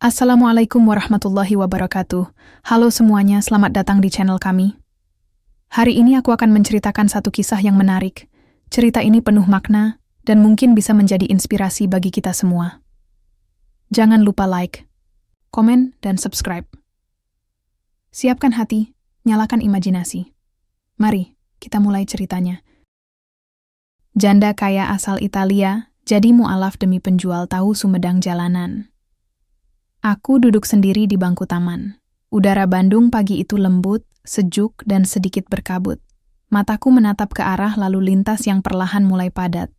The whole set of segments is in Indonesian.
Assalamualaikum warahmatullahi wabarakatuh. Halo semuanya, selamat datang di channel kami. Hari ini aku akan menceritakan satu kisah yang menarik. Cerita ini penuh makna dan mungkin bisa menjadi inspirasi bagi kita semua. Jangan lupa like, komen, dan subscribe. Siapkan hati, nyalakan imajinasi. Mari, kita mulai ceritanya. Janda kaya asal Italia jadi mualaf demi penjual tahu Sumedang jalanan. Aku duduk sendiri di bangku taman. Udara Bandung pagi itu lembut, sejuk, dan sedikit berkabut. Mataku menatap ke arah lalu lintas yang perlahan mulai padat.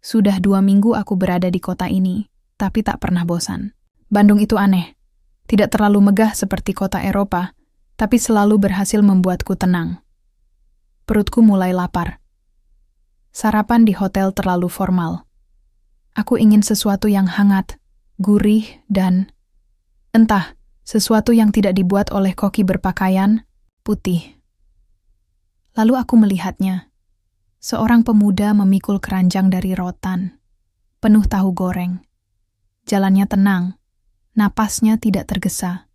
Sudah 2 minggu aku berada di kota ini, tapi tak pernah bosan. Bandung itu aneh. Tidak terlalu megah seperti kota Eropa, tapi selalu berhasil membuatku tenang. Perutku mulai lapar. Sarapan di hotel terlalu formal. Aku ingin sesuatu yang hangat, gurih, dan entah, sesuatu yang tidak dibuat oleh koki berpakaian putih. Lalu aku melihatnya. Seorang pemuda memikul keranjang dari rotan, penuh tahu goreng. Jalannya tenang, napasnya tidak tergesa.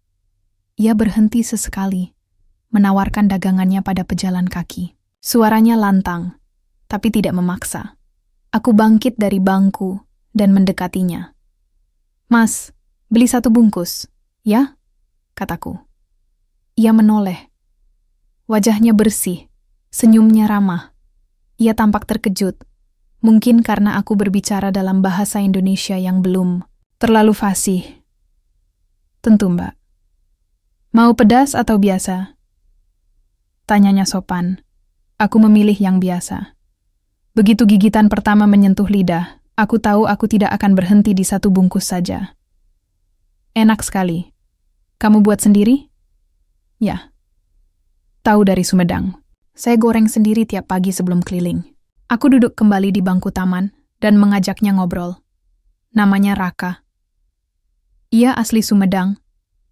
Ia berhenti sesekali, menawarkan dagangannya pada pejalan kaki. Suaranya lantang, tapi tidak memaksa. Aku bangkit dari bangku dan mendekatinya. "Mas, beli 1 bungkus." "Ya?" kataku. Ia menoleh. Wajahnya bersih, senyumnya ramah. Ia tampak terkejut, mungkin karena aku berbicara dalam bahasa Indonesia yang belum terlalu fasih. "Tentu, Mbak." "Mau pedas atau biasa?" tanyanya sopan. Aku memilih yang biasa. Begitu gigitan pertama menyentuh lidah, aku tahu aku tidak akan berhenti di 1 bungkus saja. "Enak sekali. Kamu buat sendiri?" "Ya." "Tahu dari Sumedang. Saya goreng sendiri tiap pagi sebelum keliling." Aku duduk kembali di bangku taman dan mengajaknya ngobrol. Namanya Raka. Ia asli Sumedang,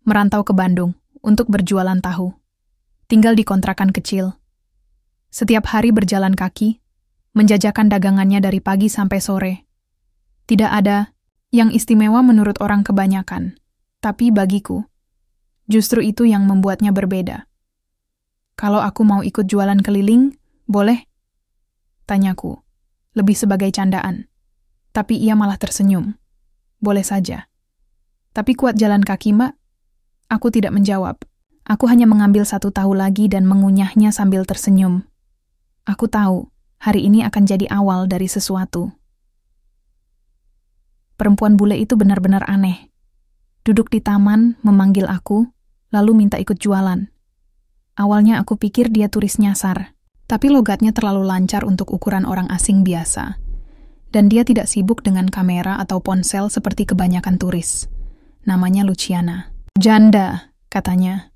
merantau ke Bandung untuk berjualan tahu. Tinggal di kontrakan kecil. Setiap hari berjalan kaki, menjajakan dagangannya dari pagi sampai sore. Tidak ada yang istimewa menurut orang kebanyakan, tapi bagiku, justru itu yang membuatnya berbeda. "Kalau aku mau ikut jualan keliling, boleh?" tanyaku, lebih sebagai candaan. Tapi ia malah tersenyum. "Boleh saja." "Tapi kuat jalan kaki, Mbak?" Aku tidak menjawab. Aku hanya mengambil 1 tahu lagi dan mengunyahnya sambil tersenyum. Aku tahu, hari ini akan jadi awal dari sesuatu. Perempuan bule itu benar-benar aneh. Duduk di taman, memanggil aku, lalu minta ikut jualan. Awalnya aku pikir dia turis nyasar, tapi logatnya terlalu lancar untuk ukuran orang asing biasa. Dan dia tidak sibuk dengan kamera atau ponsel seperti kebanyakan turis. Namanya Luciana. "Janda," katanya.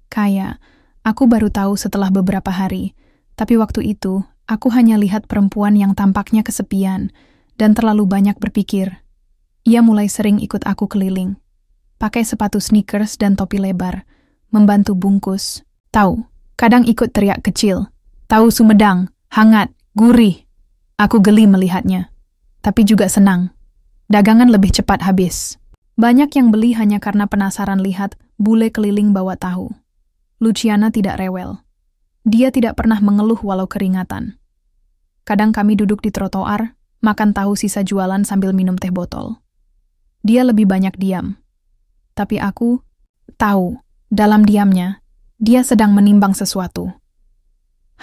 "Kaya, aku baru tahu setelah beberapa hari, tapi waktu itu aku hanya lihat perempuan yang tampaknya kesepian dan terlalu banyak berpikir." Ia mulai sering ikut aku keliling. Pakai sepatu sneakers dan topi lebar, membantu bungkus. Tahu, kadang ikut teriak kecil, "Tahu Sumedang, hangat, gurih." Aku geli melihatnya, tapi juga senang. Dagangan lebih cepat habis. Banyak yang beli hanya karena penasaran lihat bule keliling bawa tahu. Luciana tidak rewel. Dia tidak pernah mengeluh walau keringatan. Kadang kami duduk di trotoar, makan tahu sisa jualan sambil minum teh botol. Dia lebih banyak diam. Tapi aku tahu, dalam diamnya, dia sedang menimbang sesuatu.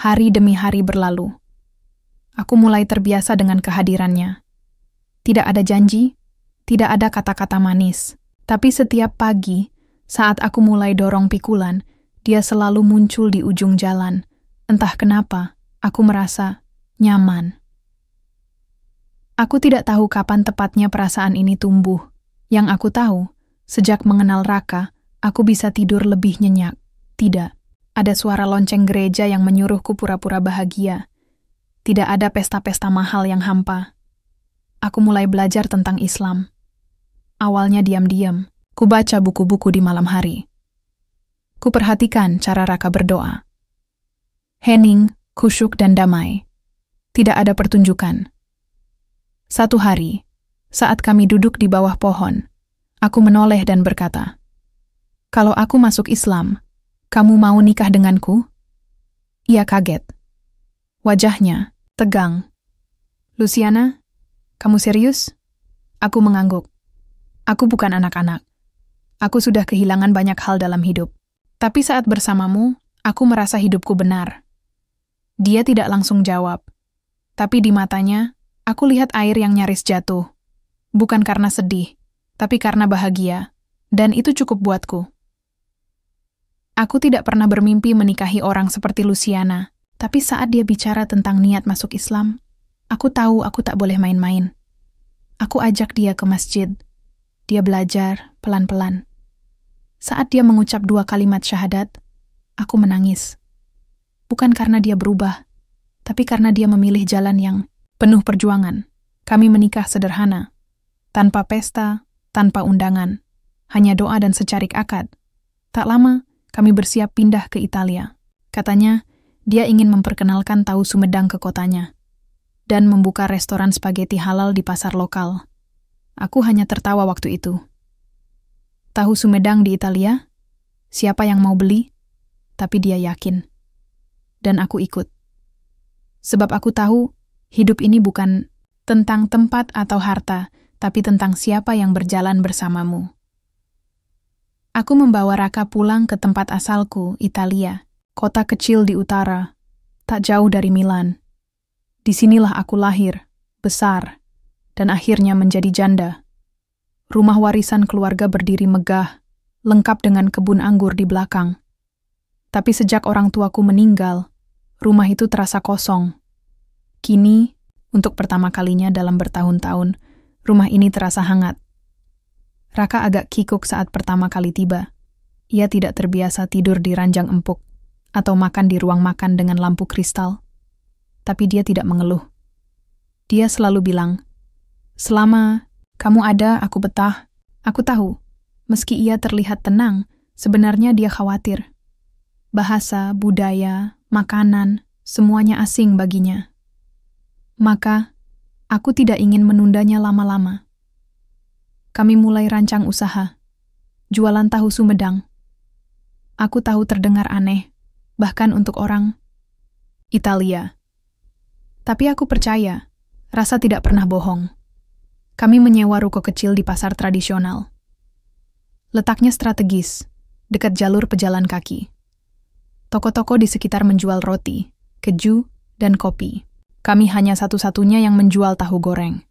Hari demi hari berlalu. Aku mulai terbiasa dengan kehadirannya. Tidak ada janji, tidak ada kata-kata manis. Tapi setiap pagi, saat aku mulai dorong pikulan, dia selalu muncul di ujung jalan. Entah kenapa, aku merasa nyaman. Aku tidak tahu kapan tepatnya perasaan ini tumbuh. Yang aku tahu, sejak mengenal Raka, aku bisa tidur lebih nyenyak. Tidak ada suara lonceng gereja yang menyuruhku pura-pura bahagia. Tidak ada pesta-pesta mahal yang hampa. Aku mulai belajar tentang Islam. Awalnya diam-diam, ku baca buku-buku di malam hari. Ku perhatikan cara Raka berdoa. Hening, khusyuk dan damai. Tidak ada pertunjukan. Satu hari, saat kami duduk di bawah pohon, Aku menoleh dan berkata, "Kalau aku masuk Islam, kamu mau nikah denganku?" Ia kaget. Wajahnya tegang. "Luciana, kamu serius?" Aku mengangguk. "Aku bukan anak-anak. Aku sudah kehilangan banyak hal dalam hidup. Tapi saat bersamamu, aku merasa hidupku benar." Dia tidak langsung jawab. Tapi di matanya, aku lihat air yang nyaris jatuh. Bukan karena sedih, tapi karena bahagia. Dan itu cukup buatku. Aku tidak pernah bermimpi menikahi orang seperti Luciana. Tapi saat dia bicara tentang niat masuk Islam, aku tahu aku tak boleh main-main. Aku ajak dia ke masjid. Dia belajar pelan-pelan. Saat dia mengucap 2 kalimat syahadat, aku menangis. Bukan karena dia berubah, tapi karena dia memilih jalan yang penuh perjuangan. Kami menikah sederhana, tanpa pesta, tanpa undangan, hanya doa dan secarik akad. Tak lama, kami bersiap pindah ke Italia. Katanya, dia ingin memperkenalkan tahu Sumedang ke kotanya dan membuka restoran spaghetti halal di pasar lokal. Aku hanya tertawa waktu itu. Tahu Sumedang di Italia? Siapa yang mau beli? Tapi dia yakin. Dan aku ikut. Sebab aku tahu, hidup ini bukan tentang tempat atau harta, tapi tentang siapa yang berjalan bersamamu. Aku membawa Raka pulang ke tempat asalku, Italia. Kota kecil di utara, tak jauh dari Milan. Disinilah aku lahir, besar, dan akhirnya menjadi janda. Rumah warisan keluarga berdiri megah, lengkap dengan kebun anggur di belakang. Tapi sejak orang tuaku meninggal, rumah itu terasa kosong. Kini, untuk pertama kalinya dalam bertahun-tahun, rumah ini terasa hangat. Raka agak kikuk saat pertama kali tiba. Ia tidak terbiasa tidur di ranjang empuk atau makan di ruang makan dengan lampu kristal. Tapi dia tidak mengeluh. Dia selalu bilang, "Selama kamu ada, aku betah." Aku tahu, meski ia terlihat tenang, sebenarnya dia khawatir. Bahasa, budaya, makanan, semuanya asing baginya. Maka, aku tidak ingin menundanya lama-lama. Kami mulai rancang usaha, jualan tahu Sumedang. Aku tahu terdengar aneh, bahkan untuk orang Italia. Tapi aku percaya, rasa tidak pernah bohong. Kami menyewa ruko kecil di pasar tradisional. Letaknya strategis, dekat jalur pejalan kaki. Toko-toko di sekitar menjual roti, keju, dan kopi. Kami hanya satu-satunya yang menjual tahu goreng.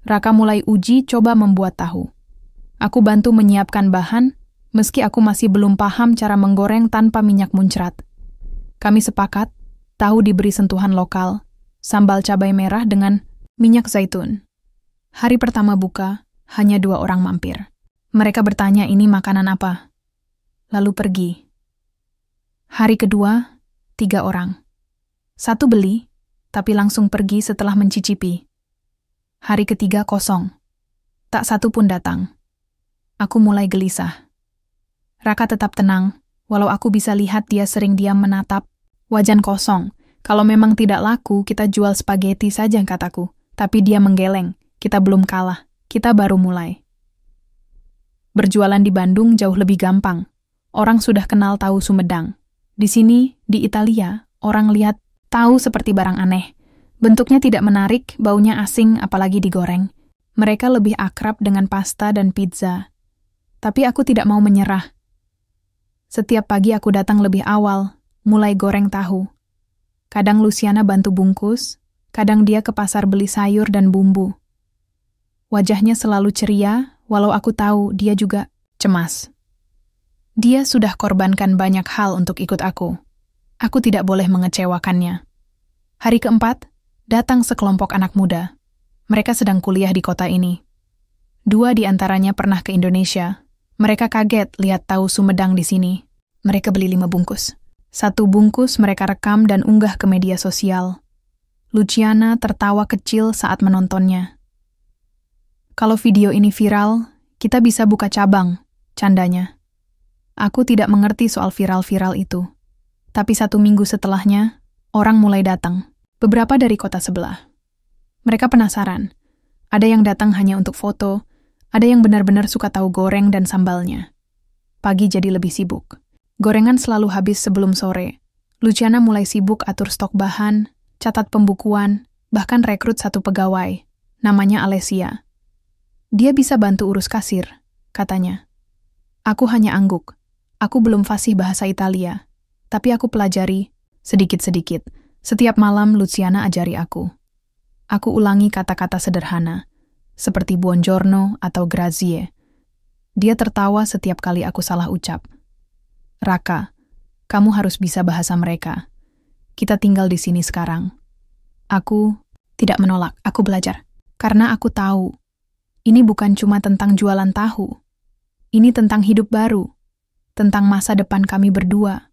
Raka mulai uji coba membuat tahu. Aku bantu menyiapkan bahan, meski aku masih belum paham cara menggoreng tanpa minyak muncrat. Kami sepakat, tahu diberi sentuhan lokal, sambal cabai merah dengan minyak zaitun. Hari pertama buka, hanya 2 orang mampir. Mereka bertanya ini makanan apa. Lalu pergi. Hari kedua, 3 orang. 1 beli, tapi langsung pergi setelah mencicipi. Hari ketiga kosong. Tak satu pun datang. Aku mulai gelisah. Raka tetap tenang, walau aku bisa lihat dia sering diam menatap wajan kosong. Kalau memang tidak laku, kita jual spaghetti saja, kataku. Tapi dia menggeleng. Kita belum kalah. Kita baru mulai. Berjualan di Bandung jauh lebih gampang. Orang sudah kenal tahu Sumedang. Di sini, di Italia, orang lihat tahu seperti barang aneh. Bentuknya tidak menarik, baunya asing, apalagi digoreng. Mereka lebih akrab dengan pasta dan pizza. Tapi aku tidak mau menyerah. Setiap pagi aku datang lebih awal, mulai goreng tahu. Kadang Luciana bantu bungkus, kadang dia ke pasar beli sayur dan bumbu. Wajahnya selalu ceria, walau aku tahu dia juga cemas. Dia sudah korbankan banyak hal untuk ikut aku. Aku tidak boleh mengecewakannya. Hari keempat, datang sekelompok anak muda. Mereka sedang kuliah di kota ini. 2 di antaranya pernah ke Indonesia. Mereka kaget lihat tahu Sumedang di sini. Mereka beli 5 bungkus. 1 bungkus mereka rekam dan unggah ke media sosial. Luciana tertawa kecil saat menontonnya. Kalau video ini viral, kita bisa buka cabang, candanya. Aku tidak mengerti soal viral-viral itu. Tapi 1 minggu setelahnya, orang mulai datang. Beberapa dari kota sebelah. Mereka penasaran. Ada yang datang hanya untuk foto, Ada yang benar-benar suka tahu goreng dan sambalnya. Pagi jadi lebih sibuk. Gorengan selalu habis sebelum sore. Luciana mulai sibuk atur stok bahan, catat pembukuan, bahkan rekrut satu pegawai. Namanya Alessia. Dia bisa bantu urus kasir, katanya. Aku hanya angguk. Aku belum fasih bahasa Italia. Tapi aku pelajari, sedikit-sedikit. Setiap malam Luciana ajari aku. Aku ulangi kata-kata sederhana, seperti buongiorno atau grazie. Dia tertawa setiap kali aku salah ucap. Raka, kamu harus bisa bahasa mereka. Kita tinggal di sini sekarang. Aku tidak menolak, aku belajar. Karena aku tahu, ini bukan cuma tentang jualan tahu. Ini tentang hidup baru, tentang masa depan kami berdua.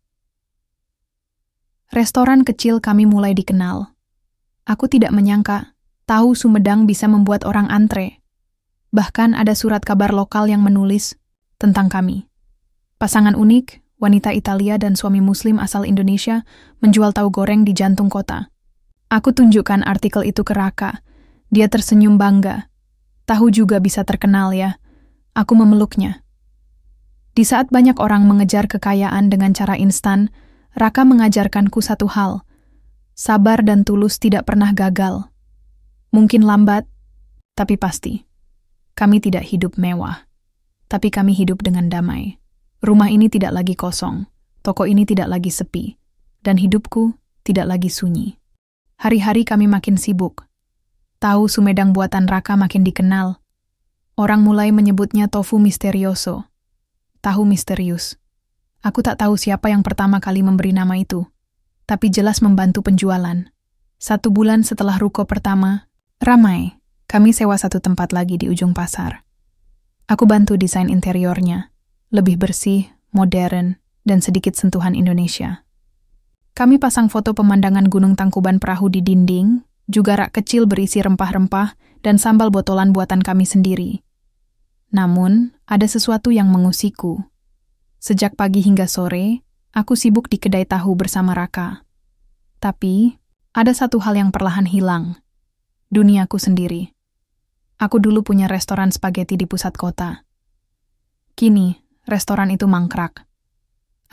Restoran kecil kami mulai dikenal. Aku tidak menyangka tahu Sumedang bisa membuat orang antre. Bahkan ada surat kabar lokal yang menulis tentang kami. Pasangan unik, wanita Italia dan suami Muslim asal Indonesia menjual tahu goreng di jantung kota. Aku tunjukkan artikel itu ke Raka. Dia tersenyum bangga. Tahu juga bisa terkenal ya. Aku memeluknya. Di saat banyak orang mengejar kekayaan dengan cara instan, Raka mengajarkanku satu hal. Sabar dan tulus tidak pernah gagal. Mungkin lambat, tapi pasti. Kami tidak hidup mewah, tapi kami hidup dengan damai. Rumah ini tidak lagi kosong, toko ini tidak lagi sepi, dan hidupku tidak lagi sunyi. Hari-hari kami makin sibuk. Tahu Sumedang buatan Raka makin dikenal. Orang mulai menyebutnya tofu misterioso. Tahu misterius. Aku tak tahu siapa yang pertama kali memberi nama itu, tapi jelas membantu penjualan. 1 bulan setelah ruko pertama, ramai. Kami sewa satu tempat lagi di ujung pasar. Aku bantu desain interiornya. Lebih bersih, modern, dan sedikit sentuhan Indonesia. Kami pasang foto pemandangan Gunung Tangkuban Perahu di dinding, juga rak kecil berisi rempah-rempah dan sambal botolan buatan kami sendiri. Namun, ada sesuatu yang mengusikku. Sejak pagi hingga sore, aku sibuk di kedai tahu bersama Raka. Tapi, ada satu hal yang perlahan hilang. Duniaku sendiri. Aku dulu punya restoran spaghetti di pusat kota. Kini, restoran itu mangkrak.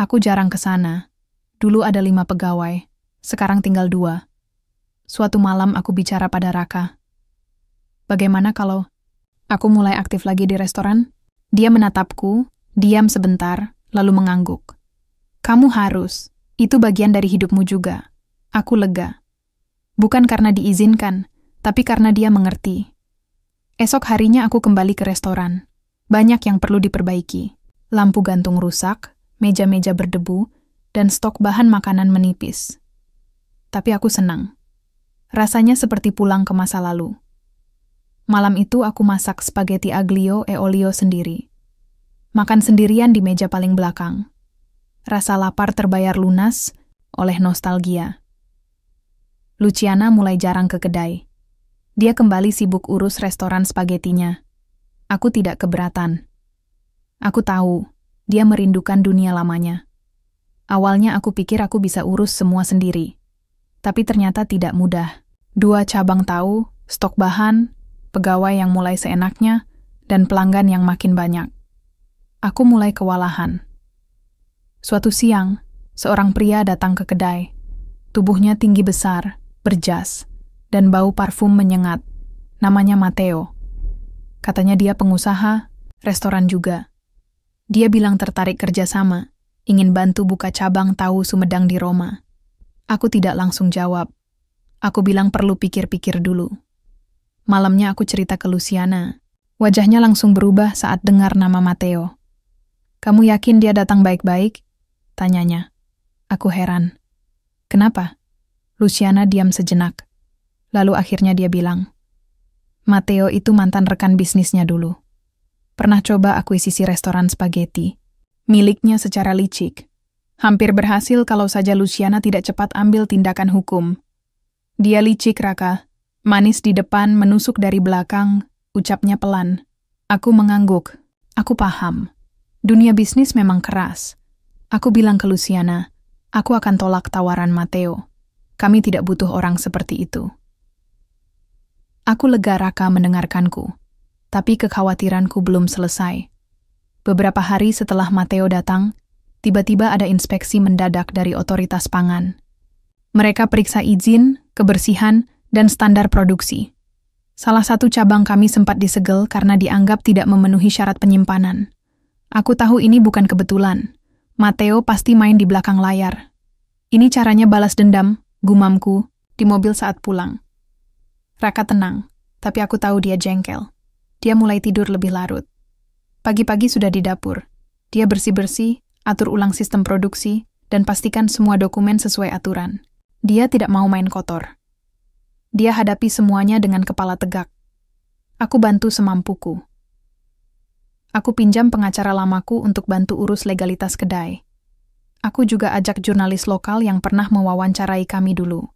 Aku jarang ke sana. Dulu ada 5 pegawai, sekarang tinggal 2. Suatu malam aku bicara pada Raka. Bagaimana kalau aku mulai aktif lagi di restoran? Dia menatapku, diam sebentar, lalu mengangguk. Kamu harus, itu bagian dari hidupmu juga. Aku lega. Bukan karena diizinkan, tapi karena dia mengerti. Esok harinya aku kembali ke restoran. Banyak yang perlu diperbaiki. Lampu gantung rusak, meja-meja berdebu, dan stok bahan makanan menipis. Tapi aku senang. Rasanya seperti pulang ke masa lalu. Malam itu aku masak spaghetti aglio e olio sendiri. Makan sendirian di meja paling belakang. Rasa lapar terbayar lunas oleh nostalgia. Luciana mulai jarang ke kedai. Dia kembali sibuk urus restoran spagettinya. Aku tidak keberatan. Aku tahu, dia merindukan dunia lamanya. Awalnya aku pikir aku bisa urus semua sendiri. Tapi ternyata tidak mudah. 2 cabang tahu, stok bahan, pegawai yang mulai seenaknya, dan pelanggan yang makin banyak. Aku mulai kewalahan. Suatu siang, seorang pria datang ke kedai. Tubuhnya tinggi besar, berjas, dan bau parfum menyengat. Namanya Matteo. Katanya dia pengusaha, restoran juga. Dia bilang tertarik kerjasama, ingin bantu buka cabang tahu Sumedang di Roma. Aku tidak langsung jawab. Aku bilang perlu pikir-pikir dulu. Malamnya aku cerita ke Luciana. Wajahnya langsung berubah saat dengar nama Matteo. Kamu yakin dia datang baik-baik? Tanyanya. Aku heran. Kenapa? Luciana diam sejenak. Lalu akhirnya dia bilang, Matteo itu mantan rekan bisnisnya dulu. Pernah coba akuisisi restoran spaghetti. Miliknya secara licik. Hampir berhasil kalau saja Luciana tidak cepat ambil tindakan hukum. Dia licik, Raka. Manis di depan, menusuk dari belakang, ucapnya pelan. Aku mengangguk. Aku paham. Dunia bisnis memang keras. Aku bilang ke Luciana, aku akan tolak tawaran Matteo. Kami tidak butuh orang seperti itu. Aku lega Raka mendengarkanku. Tapi kekhawatiranku belum selesai. Beberapa hari setelah Matteo datang, tiba-tiba ada inspeksi mendadak dari otoritas pangan. Mereka periksa izin, kebersihan, dan standar produksi. Salah satu cabang kami sempat disegel karena dianggap tidak memenuhi syarat penyimpanan. Aku tahu ini bukan kebetulan. Matteo pasti main di belakang layar. Ini caranya balas dendam, gumamku, di mobil saat pulang. Raka tenang, tapi aku tahu dia jengkel. Dia mulai tidur lebih larut. Pagi-pagi sudah di dapur. Dia bersih-bersih, atur ulang sistem produksi, dan pastikan semua dokumen sesuai aturan. Dia tidak mau main kotor. Dia hadapi semuanya dengan kepala tegak. Aku bantu semampuku. Aku pinjam pengacara lamaku untuk bantu urus legalitas kedai. Aku juga ajak jurnalis lokal yang pernah mewawancarai kami dulu.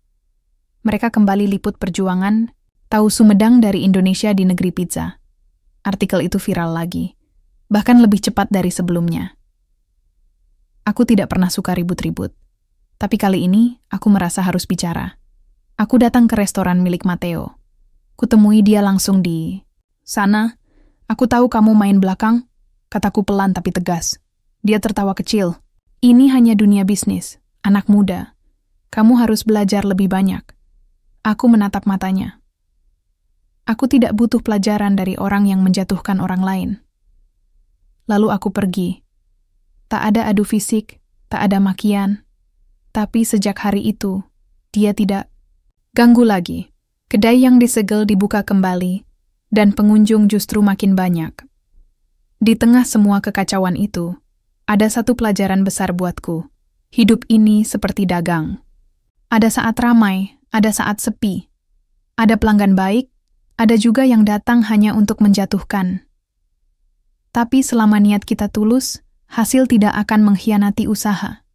Mereka kembali liput perjuangan, tahu Sumedang dari Indonesia di negeri pizza. Artikel itu viral lagi, bahkan lebih cepat dari sebelumnya. Aku tidak pernah suka ribut-ribut, tapi kali ini aku merasa harus bicara. Aku datang ke restoran milik Matteo. Kutemui dia langsung di sana. Aku tahu kamu main belakang, kataku pelan tapi tegas. Dia tertawa kecil. Ini hanya dunia bisnis, anak muda. Kamu harus belajar lebih banyak. Aku menatap matanya. Aku tidak butuh pelajaran dari orang yang menjatuhkan orang lain. Lalu aku pergi. Tak ada adu fisik, tak ada makian. Tapi sejak hari itu, dia tidak ganggu lagi. Kedai yang disegel dibuka kembali, dan pengunjung justru makin banyak. Di tengah semua kekacauan itu, ada satu pelajaran besar buatku. Hidup ini seperti dagang. Ada saat ramai, ada saat sepi. Ada pelanggan baik, ada juga yang datang hanya untuk menjatuhkan. Tapi selama niat kita tulus, hasil tidak akan mengkhianati usaha.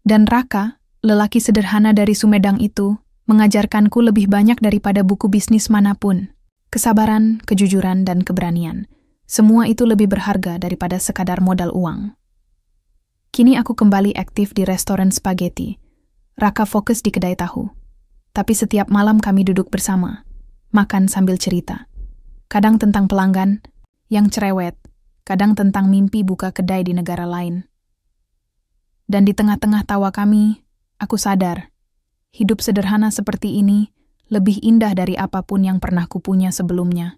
Dan Raka, lelaki sederhana dari Sumedang itu, mengajarkanku lebih banyak daripada buku bisnis manapun. Kesabaran, kejujuran, dan keberanian. Semua itu lebih berharga daripada sekadar modal uang. Kini aku kembali aktif di restoran spaghetti. Raka fokus di kedai tahu. Tapi setiap malam kami duduk bersama, makan sambil cerita. Kadang tentang pelanggan yang cerewet, kadang tentang mimpi buka kedai di negara lain. Dan di tengah-tengah tawa kami, aku sadar, hidup sederhana seperti ini lebih indah dari apapun yang pernah kupunya sebelumnya.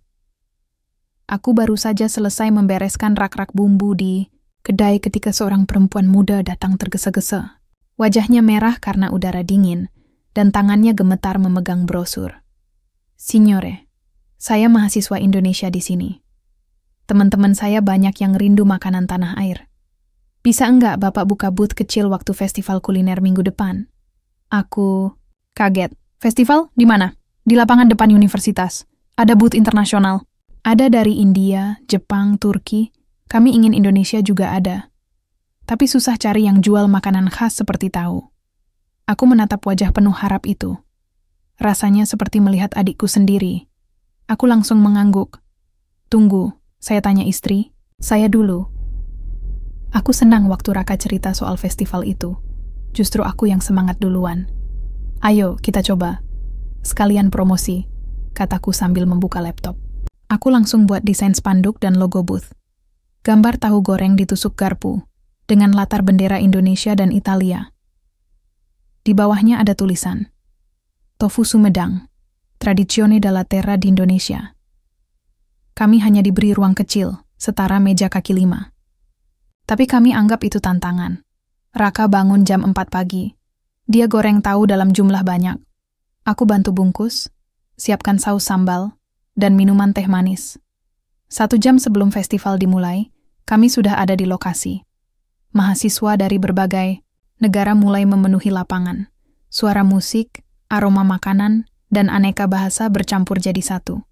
Aku baru saja selesai membereskan rak-rak bumbu di kedai ketika seorang perempuan muda datang tergesa-gesa. Wajahnya merah karena udara dingin, dan tangannya gemetar memegang brosur. Signore, saya mahasiswa Indonesia di sini. Teman-teman saya banyak yang rindu makanan tanah air. Bisa enggak Bapak buka booth kecil waktu festival kuliner minggu depan? Aku kaget. Festival? Di mana? Di lapangan depan universitas. Ada booth internasional. Ada dari India, Jepang, Turki. Kami ingin Indonesia juga ada. Tapi susah cari yang jual makanan khas seperti tahu. Aku menatap wajah penuh harap itu. Rasanya seperti melihat adikku sendiri. Aku langsung mengangguk. Tunggu, saya tanya istri. Saya dulu. Aku senang waktu Raka cerita soal festival itu. Justru aku yang semangat duluan. Ayo, kita coba. Sekalian promosi, kataku sambil membuka laptop. Aku langsung buat desain spanduk dan logo booth. Gambar tahu goreng ditusuk garpu, dengan latar bendera Indonesia dan Italia. Di bawahnya ada tulisan, Tofu Sumedang, Tradizione della Terra di Indonesia. Kami hanya diberi ruang kecil, setara meja kaki 5. Tapi kami anggap itu tantangan. Raka bangun jam 4 pagi. Dia goreng tahu dalam jumlah banyak. Aku bantu bungkus, siapkan saus sambal, dan minuman teh manis. 1 jam sebelum festival dimulai, kami sudah ada di lokasi. Mahasiswa dari berbagai negara mulai memenuhi lapangan. Suara musik, aroma makanan, dan aneka bahasa bercampur jadi satu.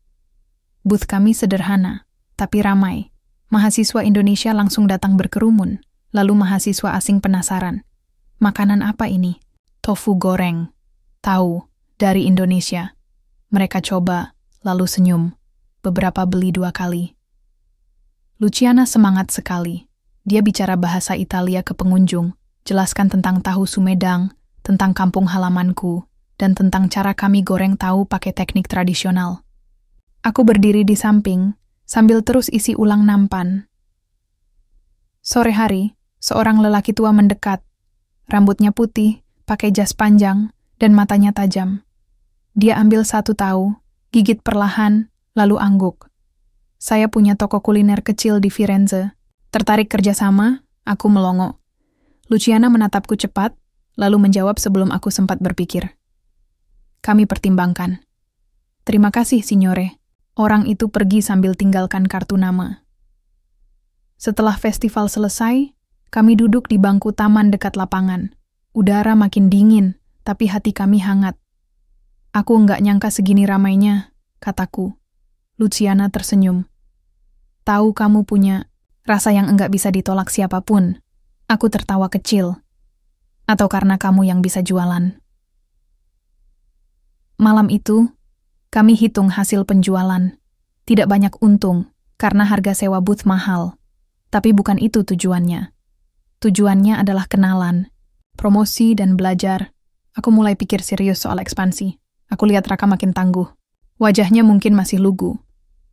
Booth kami sederhana, tapi ramai. Mahasiswa Indonesia langsung datang berkerumun, lalu mahasiswa asing penasaran. Makanan apa ini? Tofu goreng. Tahu, dari Indonesia. Mereka coba, lalu senyum. Beberapa beli 2 kali. Luciana semangat sekali. Dia bicara bahasa Italia ke pengunjung, jelaskan tentang tahu Sumedang, tentang kampung halamanku, dan tentang cara kami goreng tahu pakai teknik tradisional. Aku berdiri di samping, sambil terus isi ulang nampan. Sore hari, seorang lelaki tua mendekat. Rambutnya putih, pakai jas panjang, dan matanya tajam. Dia ambil satu tahu, gigit perlahan, lalu angguk. Saya punya toko kuliner kecil di Firenze. Tertarik kerjasama, aku melongo. Luciana menatapku cepat, lalu menjawab sebelum aku sempat berpikir. Kami pertimbangkan. Terima kasih, Signore. Orang itu pergi sambil tinggalkan kartu nama. Setelah festival selesai, kami duduk di bangku taman dekat lapangan. Udara makin dingin, tapi hati kami hangat. Aku nggak nyangka segini ramainya, kataku. Luciana tersenyum. Tahu kamu punya rasa yang enggak bisa ditolak siapapun. Aku tertawa kecil. Atau karena kamu yang bisa jualan. Malam itu, kami hitung hasil penjualan. Tidak banyak untung, karena harga sewa booth mahal. Tapi bukan itu tujuannya. Tujuannya adalah kenalan, promosi, dan belajar. Aku mulai pikir serius soal ekspansi. Aku lihat Raka makin tangguh. Wajahnya mungkin masih lugu.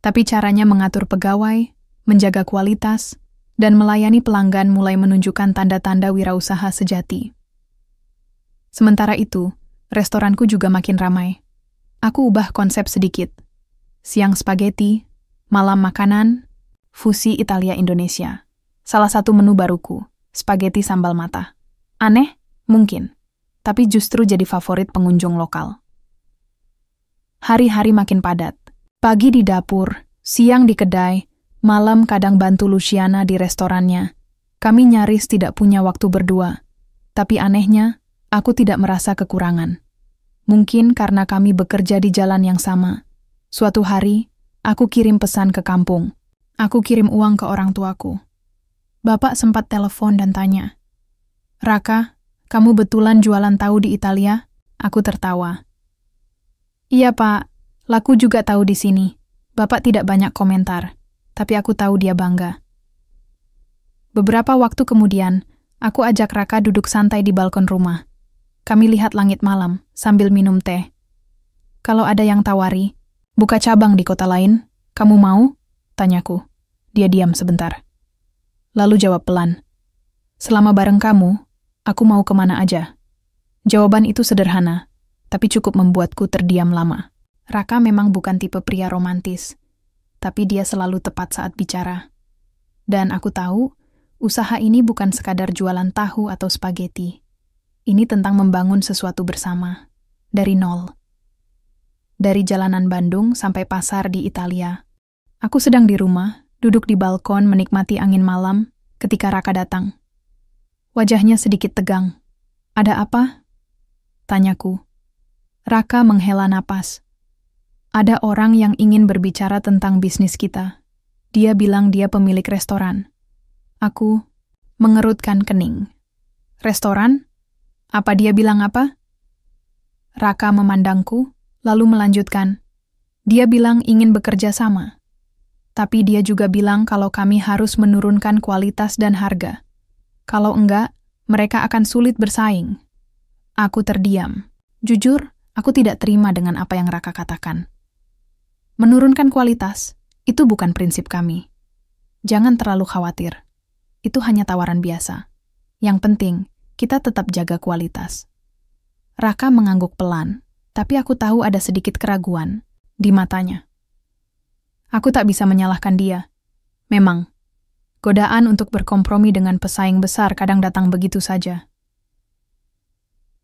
Tapi caranya mengatur pegawai, menjaga kualitas, dan melayani pelanggan mulai menunjukkan tanda-tanda wirausaha sejati. Sementara itu, restoranku juga makin ramai. Aku ubah konsep sedikit. Siang spaghetti, malam makanan, fusi Italia-Indonesia. Salah satu menu baruku, spaghetti sambal mata. Aneh? Mungkin. Tapi justru jadi favorit pengunjung lokal. Hari-hari makin padat. Pagi di dapur, siang di kedai, malam kadang bantu Luciana di restorannya. Kami nyaris tidak punya waktu berdua. Tapi anehnya, aku tidak merasa kekurangan. Mungkin karena kami bekerja di jalan yang sama. Suatu hari, aku kirim pesan ke kampung. Aku kirim uang ke orang tuaku. Bapak sempat telepon dan tanya, Raka, kamu betulan jualan tahu di Italia? Aku tertawa. Iya Pak, laku juga tahu di sini. Bapak tidak banyak komentar, tapi aku tahu dia bangga. Beberapa waktu kemudian, aku ajak Raka duduk santai di balkon rumah. Kami lihat langit malam sambil minum teh. Kalau ada yang tawari, buka cabang di kota lain, kamu mau? Tanyaku. Dia diam sebentar. Lalu jawab pelan. Selama bareng kamu, aku mau kemana aja. Jawaban itu sederhana, tapi cukup membuatku terdiam lama. Raka memang bukan tipe pria romantis, tapi dia selalu tepat saat bicara. Dan aku tahu, usaha ini bukan sekadar jualan tahu atau spaghetti. Ini tentang membangun sesuatu bersama, dari nol. Dari jalanan Bandung sampai pasar di Italia. Aku sedang di rumah, duduk di balkon menikmati angin malam ketika Raka datang. Wajahnya sedikit tegang. Ada apa? Tanyaku. Raka menghela napas. Ada orang yang ingin berbicara tentang bisnis kita. Dia bilang dia pemilik restoran. Aku mengerutkan kening. Restoran? Apa dia bilang apa? Raka memandangku, lalu melanjutkan. Dia bilang ingin bekerja sama. Tapi dia juga bilang kalau kami harus menurunkan kualitas dan harga. Kalau enggak, mereka akan sulit bersaing. Aku terdiam. Jujur, aku tidak terima dengan apa yang Raka katakan. Menurunkan kualitas, itu bukan prinsip kami. Jangan terlalu khawatir. Itu hanya tawaran biasa. Yang penting, kita tetap jaga kualitas. Raka mengangguk pelan, tapi aku tahu ada sedikit keraguan di matanya. Aku tak bisa menyalahkan dia. Memang, godaan untuk berkompromi dengan pesaing besar kadang datang begitu saja.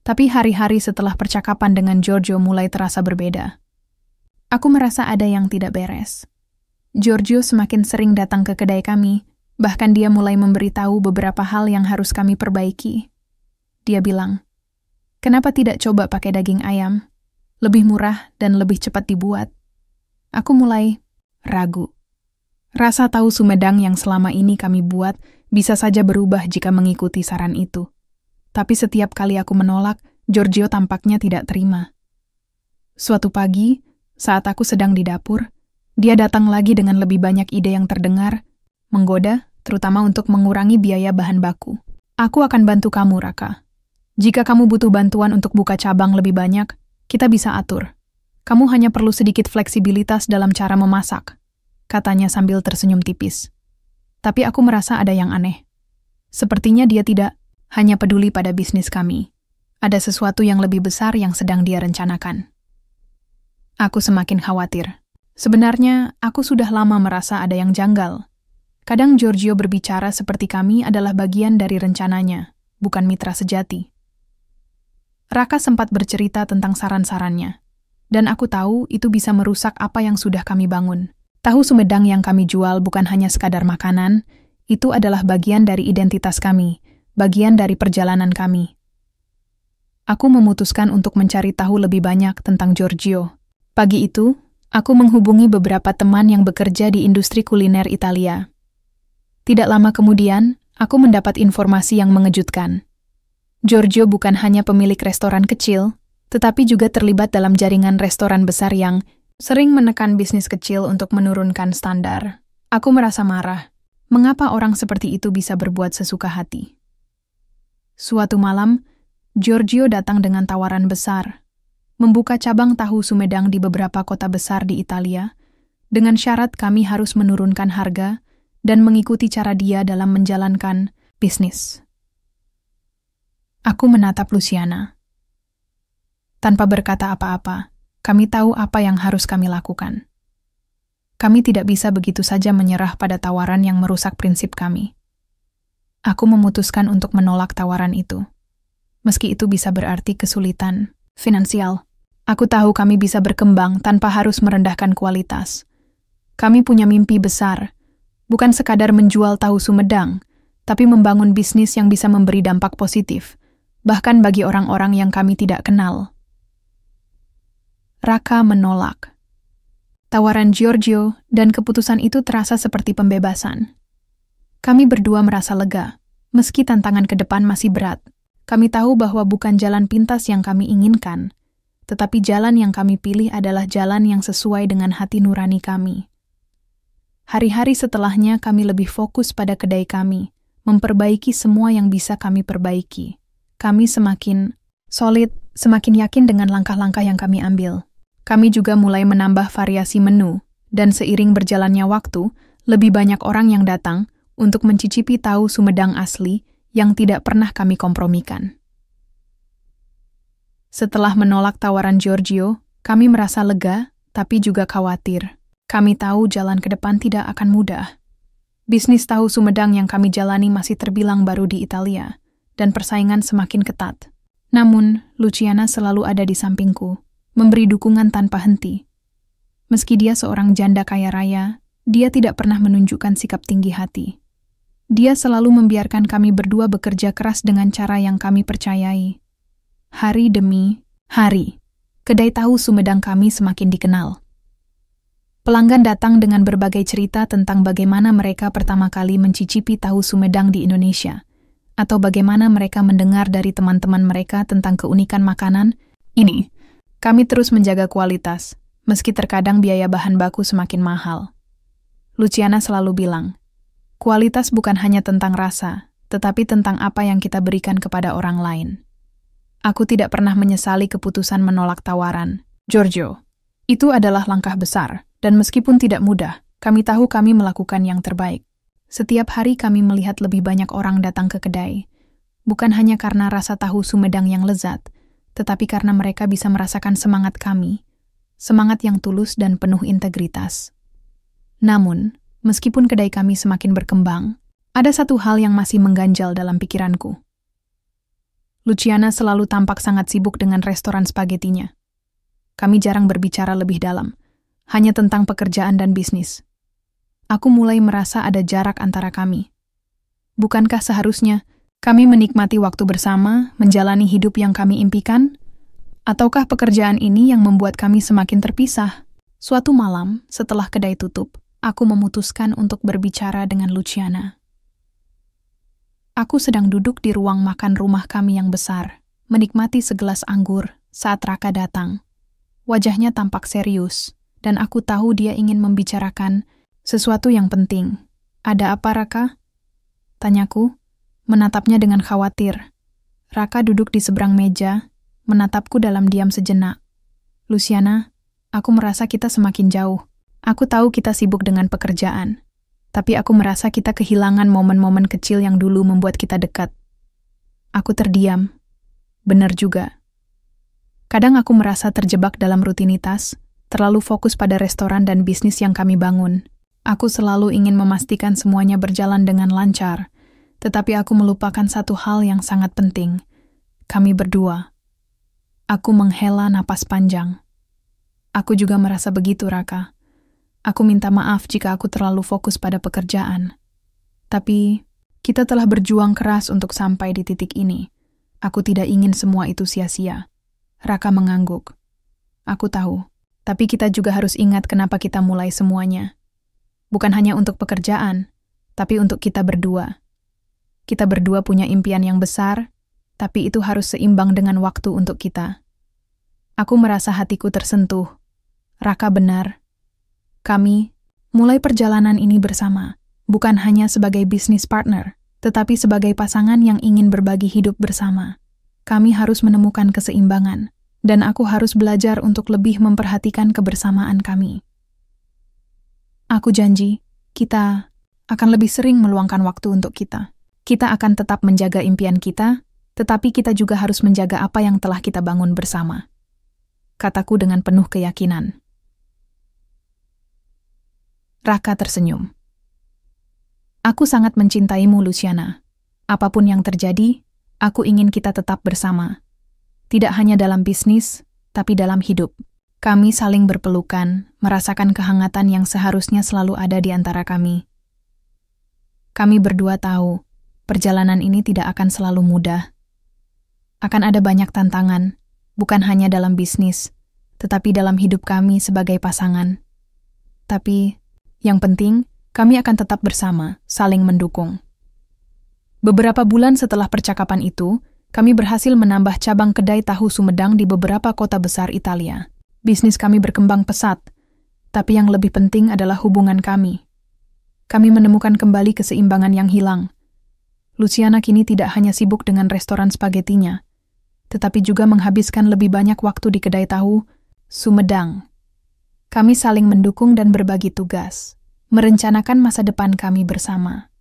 Tapi hari-hari setelah percakapan dengan Giorgio mulai terasa berbeda. Aku merasa ada yang tidak beres. Giorgio semakin sering datang ke kedai kami, bahkan dia mulai memberitahu beberapa hal yang harus kami perbaiki. Dia bilang, kenapa tidak coba pakai daging ayam? Lebih murah dan lebih cepat dibuat. Aku mulai ragu. Rasa tahu Sumedang yang selama ini kami buat bisa saja berubah jika mengikuti saran itu. Tapi setiap kali aku menolak, Giorgio tampaknya tidak terima. Suatu pagi, saat aku sedang di dapur, dia datang lagi dengan lebih banyak ide yang terdengar, menggoda, terutama untuk mengurangi biaya bahan baku. Aku akan bantu kamu, Raka. Jika kamu butuh bantuan untuk buka cabang lebih banyak, kita bisa atur. Kamu hanya perlu sedikit fleksibilitas dalam cara memasak, katanya sambil tersenyum tipis. Tapi aku merasa ada yang aneh. Sepertinya dia tidak hanya peduli pada bisnis kami. Ada sesuatu yang lebih besar yang sedang dia rencanakan. Aku semakin khawatir. Sebenarnya, aku sudah lama merasa ada yang janggal. Kadang Giorgio berbicara seperti kami adalah bagian dari rencananya, bukan mitra sejati. Raka sempat bercerita tentang saran-sarannya, dan aku tahu itu bisa merusak apa yang sudah kami bangun. Tahu Sumedang yang kami jual bukan hanya sekadar makanan, itu adalah bagian dari identitas kami, bagian dari perjalanan kami. Aku memutuskan untuk mencari tahu lebih banyak tentang Giorgio. Pagi itu, aku menghubungi beberapa teman yang bekerja di industri kuliner Italia. Tidak lama kemudian, aku mendapat informasi yang mengejutkan. Giorgio bukan hanya pemilik restoran kecil, tetapi juga terlibat dalam jaringan restoran besar yang sering menekan bisnis kecil untuk menurunkan standar. Aku merasa marah. Mengapa orang seperti itu bisa berbuat sesuka hati? Suatu malam, Giorgio datang dengan tawaran besar, membuka cabang tahu Sumedang di beberapa kota besar di Italia, dengan syarat kami harus menurunkan harga dan mengikuti cara dia dalam menjalankan bisnis. Aku menatap Luciana. Tanpa berkata apa-apa, kami tahu apa yang harus kami lakukan. Kami tidak bisa begitu saja menyerah pada tawaran yang merusak prinsip kami. Aku memutuskan untuk menolak tawaran itu. Meski itu bisa berarti kesulitan finansial. Aku tahu kami bisa berkembang tanpa harus merendahkan kualitas. Kami punya mimpi besar, bukan sekadar menjual tahu Sumedang, tapi membangun bisnis yang bisa memberi dampak positif, bahkan bagi orang-orang yang kami tidak kenal. Raka menolak. Tawaran Giorgio dan keputusan itu terasa seperti pembebasan. Kami berdua merasa lega, meski tantangan ke depan masih berat. Kami tahu bahwa bukan jalan pintas yang kami inginkan, tetapi jalan yang kami pilih adalah jalan yang sesuai dengan hati nurani kami. Hari-hari setelahnya kami lebih fokus pada kedai kami, memperbaiki semua yang bisa kami perbaiki. Kami semakin solid, semakin yakin dengan langkah-langkah yang kami ambil. Kami juga mulai menambah variasi menu, dan seiring berjalannya waktu, lebih banyak orang yang datang untuk mencicipi tahu Sumedang asli yang tidak pernah kami kompromikan. Setelah menolak tawaran Giorgio, kami merasa lega, tapi juga khawatir. Kami tahu jalan ke depan tidak akan mudah. Bisnis tahu Sumedang yang kami jalani masih terbilang baru di Italia, dan persaingan semakin ketat. Namun, Luciana selalu ada di sampingku, memberi dukungan tanpa henti. Meski dia seorang janda kaya raya, dia tidak pernah menunjukkan sikap tinggi hati. Dia selalu membiarkan kami berdua bekerja keras dengan cara yang kami percayai. Hari demi hari, kedai tahu Sumedang kami semakin dikenal. Pelanggan datang dengan berbagai cerita tentang bagaimana mereka pertama kali mencicipi tahu Sumedang di Indonesia, atau bagaimana mereka mendengar dari teman-teman mereka tentang keunikan makanan ini. Kami terus menjaga kualitas, meski terkadang biaya bahan baku semakin mahal. Luciana selalu bilang, kualitas bukan hanya tentang rasa, tetapi tentang apa yang kita berikan kepada orang lain. Aku tidak pernah menyesali keputusan menolak tawaran Giorgio. Itu adalah langkah besar, dan meskipun tidak mudah, kami tahu kami melakukan yang terbaik. Setiap hari kami melihat lebih banyak orang datang ke kedai, bukan hanya karena rasa tahu Sumedang yang lezat, tetapi karena mereka bisa merasakan semangat kami, semangat yang tulus dan penuh integritas. Namun, meskipun kedai kami semakin berkembang, ada satu hal yang masih mengganjal dalam pikiranku. Luciana selalu tampak sangat sibuk dengan restoran spagetinya. Kami jarang berbicara lebih dalam, hanya tentang pekerjaan dan bisnis. Aku mulai merasa ada jarak antara kami. Bukankah seharusnya kami menikmati waktu bersama, menjalani hidup yang kami impikan? Ataukah pekerjaan ini yang membuat kami semakin terpisah? Suatu malam, setelah kedai tutup, aku memutuskan untuk berbicara dengan Luciana. Aku sedang duduk di ruang makan rumah kami yang besar, menikmati segelas anggur saat Raka datang. Wajahnya tampak serius, dan aku tahu dia ingin membicarakan sesuatu yang penting. Ada apa, Raka? Tanyaku, menatapnya dengan khawatir. Raka duduk di seberang meja, menatapku dalam diam sejenak. Luciana, Aku merasa kita semakin jauh. Aku tahu kita sibuk dengan pekerjaan, tapi aku merasa kita kehilangan momen-momen kecil yang dulu membuat kita dekat. Aku terdiam. Benar juga. Kadang aku merasa terjebak dalam rutinitas, terlalu fokus pada restoran dan bisnis yang kami bangun. Aku selalu ingin memastikan semuanya berjalan dengan lancar, tetapi aku melupakan satu hal yang sangat penting. Kami berdua. Aku menghela napas panjang. Aku juga merasa begitu, Raka. Aku minta maaf jika aku terlalu fokus pada pekerjaan. Tapi, kita telah berjuang keras untuk sampai di titik ini. Aku tidak ingin semua itu sia-sia. Raka mengangguk. Aku tahu, tapi kita juga harus ingat kenapa kita mulai semuanya. Bukan hanya untuk pekerjaan, tapi untuk kita berdua. Kita berdua punya impian yang besar, tapi itu harus seimbang dengan waktu untuk kita. Aku merasa hatiku tersentuh. Raka benar. Kami mulai perjalanan ini bersama, bukan hanya sebagai bisnis partner, tetapi sebagai pasangan yang ingin berbagi hidup bersama. Kami harus menemukan keseimbangan, dan aku harus belajar untuk lebih memperhatikan kebersamaan kami. Aku janji, kita akan lebih sering meluangkan waktu untuk kita. Kita akan tetap menjaga impian kita, tetapi kita juga harus menjaga apa yang telah kita bangun bersama. Kataku dengan penuh keyakinan. Raka tersenyum. Aku sangat mencintaimu, Luciana. Apapun yang terjadi, aku ingin kita tetap bersama. Tidak hanya dalam bisnis, tapi dalam hidup. Kami saling berpelukan, merasakan kehangatan yang seharusnya selalu ada di antara kami. Kami berdua tahu, perjalanan ini tidak akan selalu mudah. Akan ada banyak tantangan, bukan hanya dalam bisnis, tetapi dalam hidup kami sebagai pasangan. Tapi, yang penting, kami akan tetap bersama, saling mendukung. Beberapa bulan setelah percakapan itu, kami berhasil menambah cabang kedai tahu Sumedang di beberapa kota besar Italia. Bisnis kami berkembang pesat, tapi yang lebih penting adalah hubungan kami. Kami menemukan kembali keseimbangan yang hilang. Luciana kini tidak hanya sibuk dengan restoran spagetinya, tetapi juga menghabiskan lebih banyak waktu di kedai tahu Sumedang. Kami saling mendukung dan berbagi tugas, merencanakan masa depan kami bersama.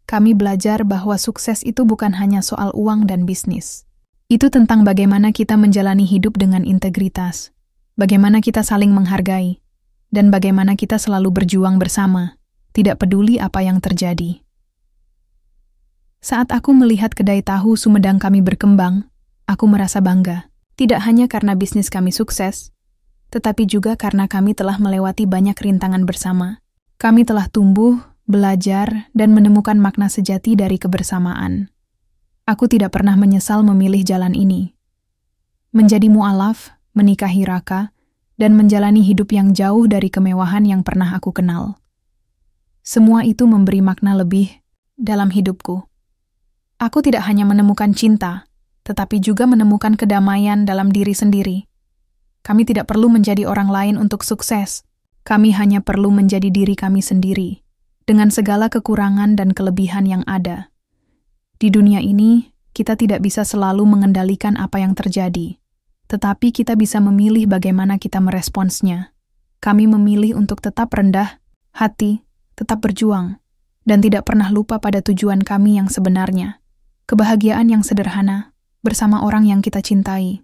Kami belajar bahwa sukses itu bukan hanya soal uang dan bisnis. Itu tentang bagaimana kita menjalani hidup dengan integritas, bagaimana kita saling menghargai, dan bagaimana kita selalu berjuang bersama, tidak peduli apa yang terjadi. Saat aku melihat kedai tahu Sumedang kami berkembang, aku merasa bangga. Tidak hanya karena bisnis kami sukses, tetapi juga karena kami telah melewati banyak rintangan bersama. Kami telah tumbuh, belajar, dan menemukan makna sejati dari kebersamaan. Aku tidak pernah menyesal memilih jalan ini. Menjadi mu'alaf, menikahi Raka, dan menjalani hidup yang jauh dari kemewahan yang pernah aku kenal. Semua itu memberi makna lebih dalam hidupku. Aku tidak hanya menemukan cinta, tetapi juga menemukan kedamaian dalam diri sendiri. Kami tidak perlu menjadi orang lain untuk sukses. Kami hanya perlu menjadi diri kami sendiri, dengan segala kekurangan dan kelebihan yang ada. Di dunia ini, kita tidak bisa selalu mengendalikan apa yang terjadi, tetapi kita bisa memilih bagaimana kita meresponsnya. Kami memilih untuk tetap rendah hati, tetap berjuang, dan tidak pernah lupa pada tujuan kami yang sebenarnya. Kebahagiaan yang sederhana, bersama orang yang kita cintai.